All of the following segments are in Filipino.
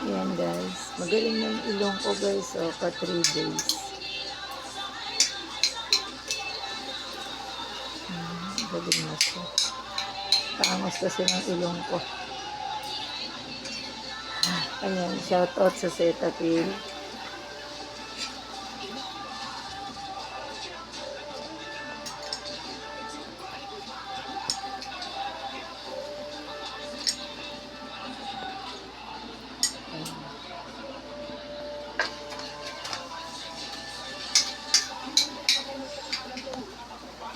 Ayan guys. Magaling ng ilong ko guys. O, pa 3 days. Galing na siya. Tangos kasi ng ilong ko. Ayan. Shout out sa Cetaphil.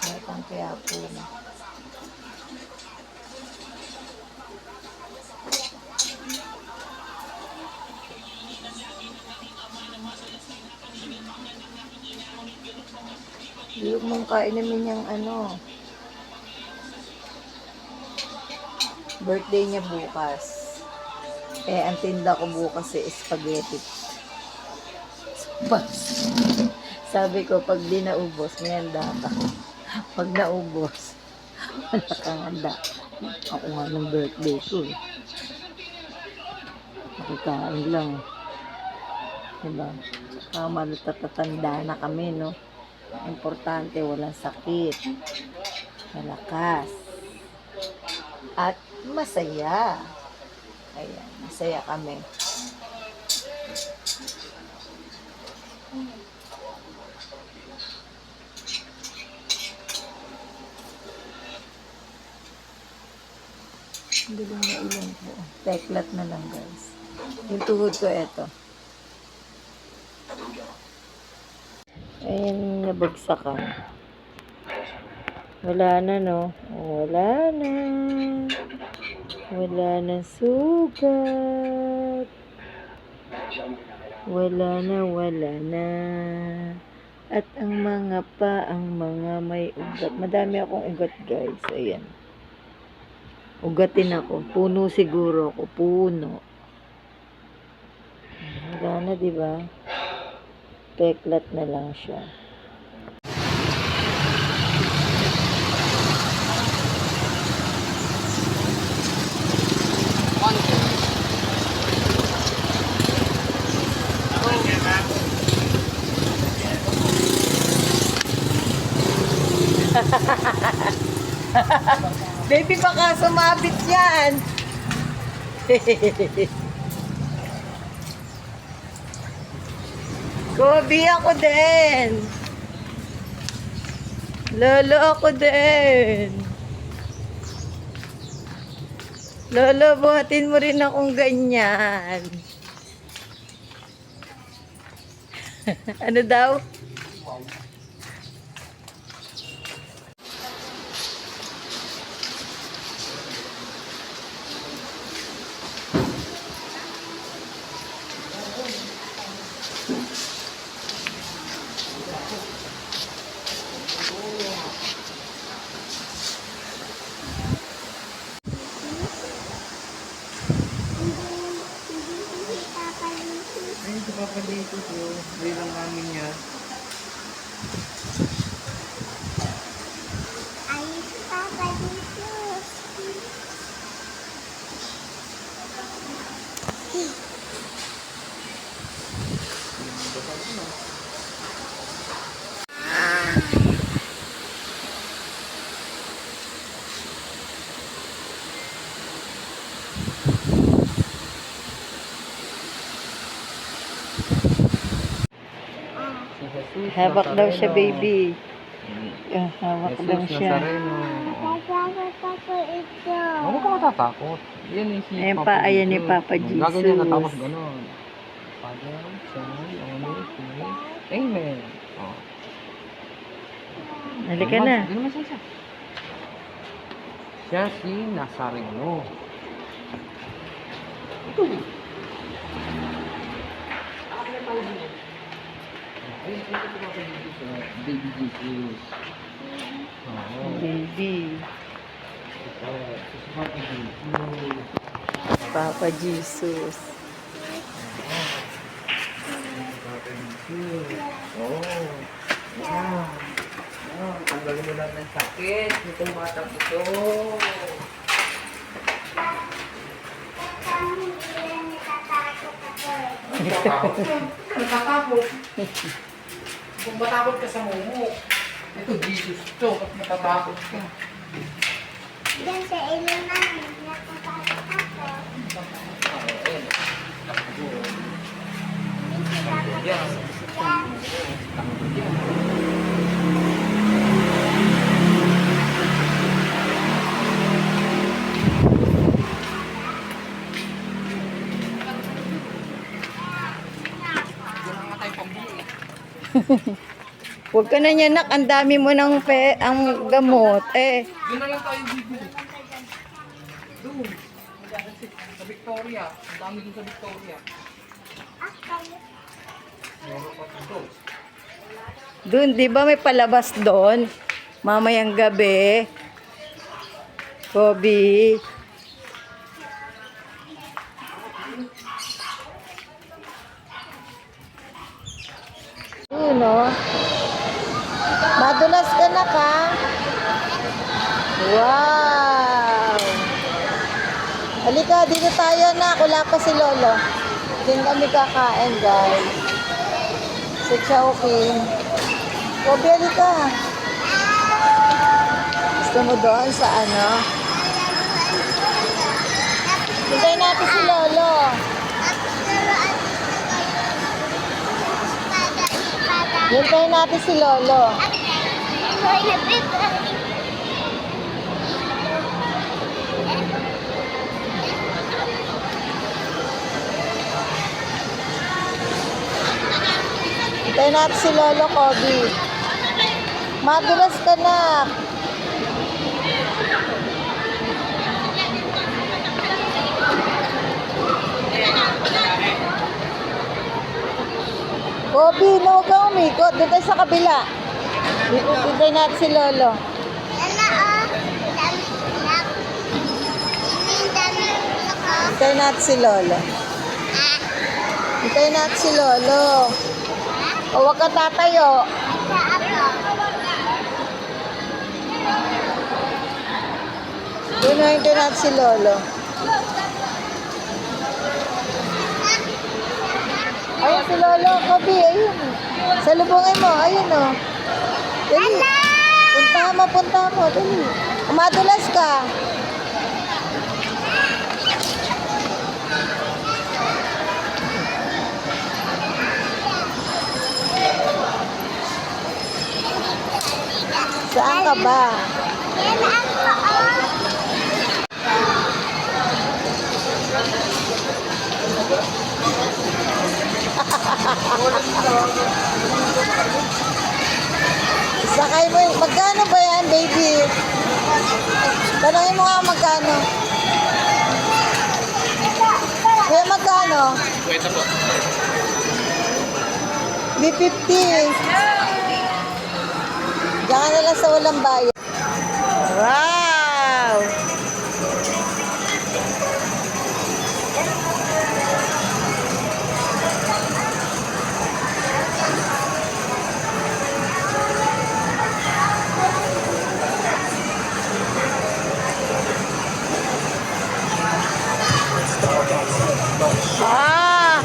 Batang kaya po na. Yung mong kain namin yung ano, birthday niya bukas. Ang tinda ko bukas spaghetti. Sabi ko, pag di naubos, may handa ka. Pag naubos, wala kang handa. Ako nga ng birthday ko. Nakikain lang. Diba? Saka matatanda na kami, no? Importante, walang sakit. Malakas. At masaya. Ayan, masaya kami. Galing na ilong ko. Teklat na lang guys. Yung tuhod ko eto. Ayan, nabagsakan. Wala na, no? Wala na. Wala na sugat. Wala na. At ang mga may ugat. Madami akong ugat, guys. Ayan. Ugatin ako. Puno siguro ako. Puno. Wala na, diba? Peklat na lang siya. Baby, baka sumabit yan. Kobe ako din. Lolo ako din. Lolo, buhatin mo rin akong ganyan. Ano daw? Ayun sa Papa dito ko, bilang namin niya. Ayun sa Papa dito. Hawak daw siya, baby. Hawak daw siya. Natatakot ako ito. Ano ka matatakot? Yan yung si Ayan pa, ayan ni Papa Jesus. Gaganyan ka tapos gano'n. Father, Son, Holy Spirit. Amen. Oh. Halika na. Hindi naman siya. Siya si Nazareno. Ito. Ayun, ito si Papa Jesus. Baby Jesus. Oo. Baby. Ito si Papa Jesus. Papa Jesus. Oh. Wow. Oh, tanggalin mo lang ng sakit nitong batang ito. Parang hindi lang natatakot Natatakot ka. Natatakot. Kung matakot ka sa mumu. Ito, Jesus to. Ba't matatakot ka? Diyan sa ilo namin, natatakot ako. Hindi sila Yan. yan. Yan ang tayo pambili. Huwag ka na niya, nak. Ang dami mo ng ang gamot. Eh, Doon na lang tayo bibili. Doon. Sa Victoria. Ang dami doon sa Victoria. Meron pa dito. doon, di ba may palabas doon? Mamayang gabi. Kobe. No? Madulas ka na ka? Wow! Halika, dito tayo na. Wala pa si Lolo. Diyan kami kakain, guys. Sa Chowking. Kobe, halika. Gusto mo doon sa ano? Hintayin natin si Lolo. Hintayin natin si Lolo. Hintayin natin si Lolo, Kobe. Madulas ka na. Kobe, no, huwag kang umikot. Doon tayo sa kabila. Hintayin natin si Lolo. Hintayin natin si Lolo. Hintayin natin si Lolo. O, huwag ka tatayo. Doon na hintayin natin si Lolo. Ayun si Lolo, Kobe, ayun. Salubungin mo, ayun o. Dali. Punta mo, dali. Madulas ka. Saan ka ba? Sakay mo yun. Magkano ba yan, baby? Tanongin mo nga magkano. Kaya magkano? Kwenta po. B50. Diyan ka na lang sa walang bayad. Wow! Ah!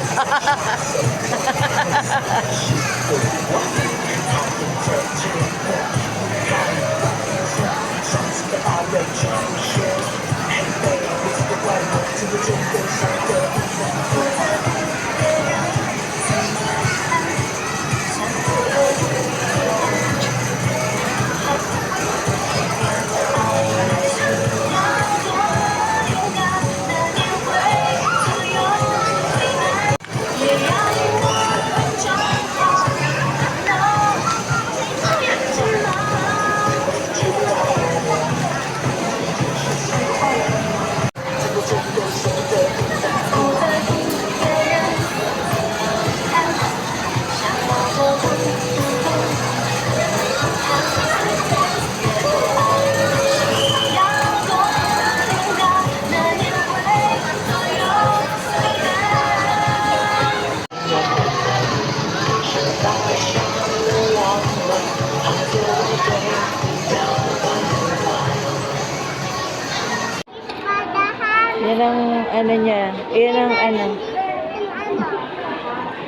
Yan ang ano niya. Yan ang ano.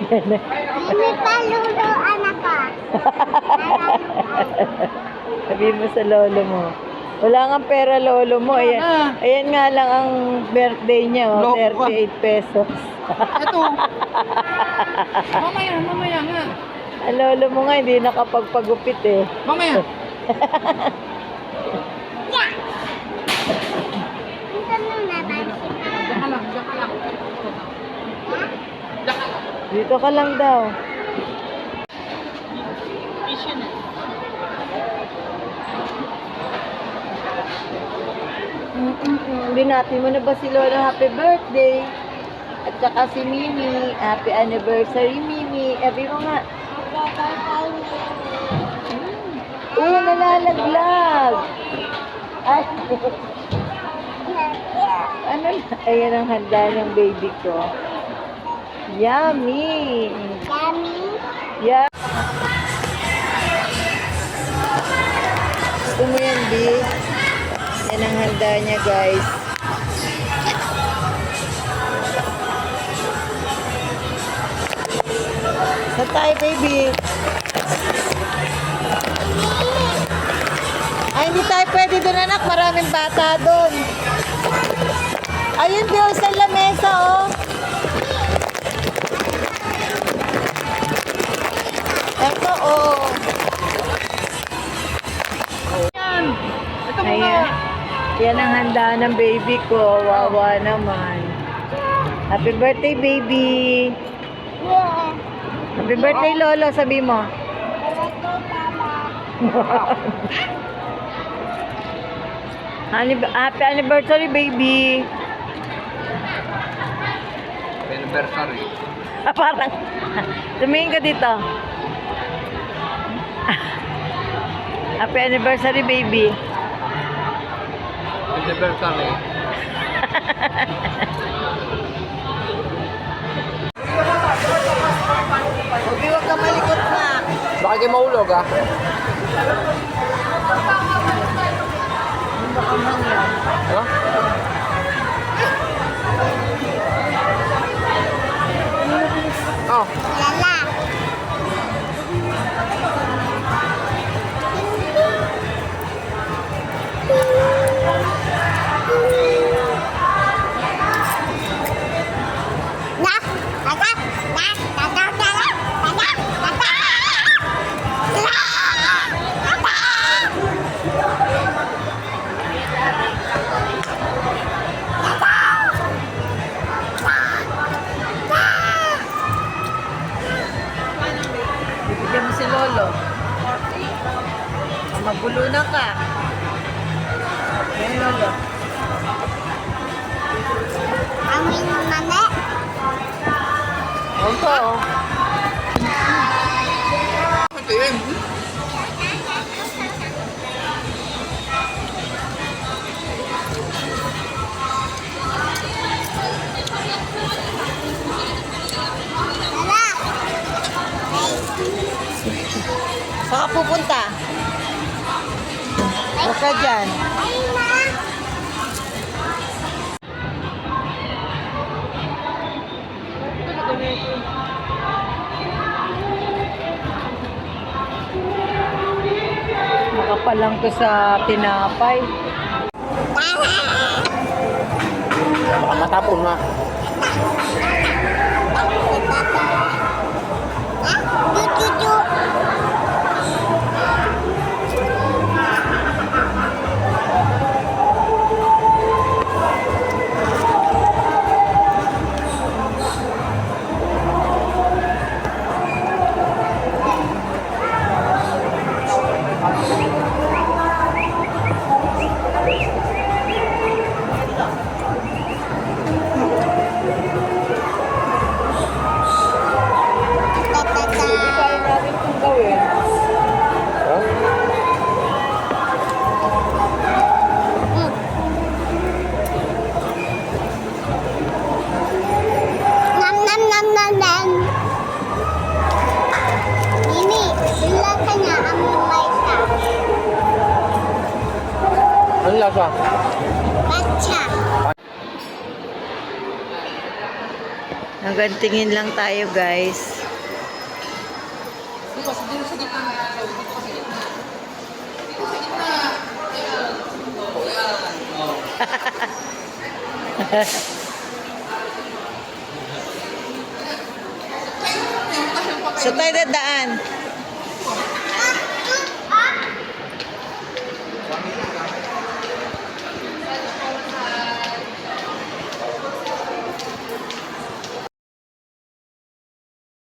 Mimi paluruan ako. Sabihin mo sa lolo mo. Wala nga pera lolo mo. Ayan, ayan nga lang ang birthday niya. Oh, Loko ka. 38 pesos. Ito. Mamaya nga. Ang lolo mo nga hindi nakapagpagupit eh. Mamaya. Ito muna, baby. Diyan ka lang. Dito ka lang daw. Binati mo na ba si Lola happy birthday? At saka si Mimi, happy anniversary Mimi. Sabi mo nga, nalalaglag. Ay, ano na? Ayan ang handa ng baby ko. Yummy! Yummy. Yeah. Gusto mo yan, B? Yan ang handa niya, guys. Saan tayo, baby? Ay, hindi tayo pwede doon, anak. Maraming bata doon. Ayun, Bill, sa lamesa, oh. Eto, oh. Yan. Ito muna. Ayan. Yan ang handa ng baby ko. Wawa naman. Happy birthday, baby. Yeah. Happy birthday, Lolo. Sabi mo. Happy anniversary, baby. Anniversary. Parang, tumingin ka dito. Happy anniversary, baby. Anniversary. Huwag huwag ka malikot na. Baka kayo mahulog ah. Baka mangyan. Ano? Oh. Lala. Bibigyan mo si Lolo. Magulo na ka. Yan, Lolo. Amoy ng mami. Opo. Ito yun. Lala. Saan ka pupunta? Huwag ka dyan. Ay, ma. Makapalang ko sa tinapay. Baka matapon na. Dududu. Hindi kaya natin itong gawin. Nam nam nam nam nam. Mimi, bila kanya ang may sa Ano lasa? batcha. Hanggang tingin lang tayo, guys. Dito sa gitna. Dito sa gitna. Dito sa gitna. So tayo dadaan.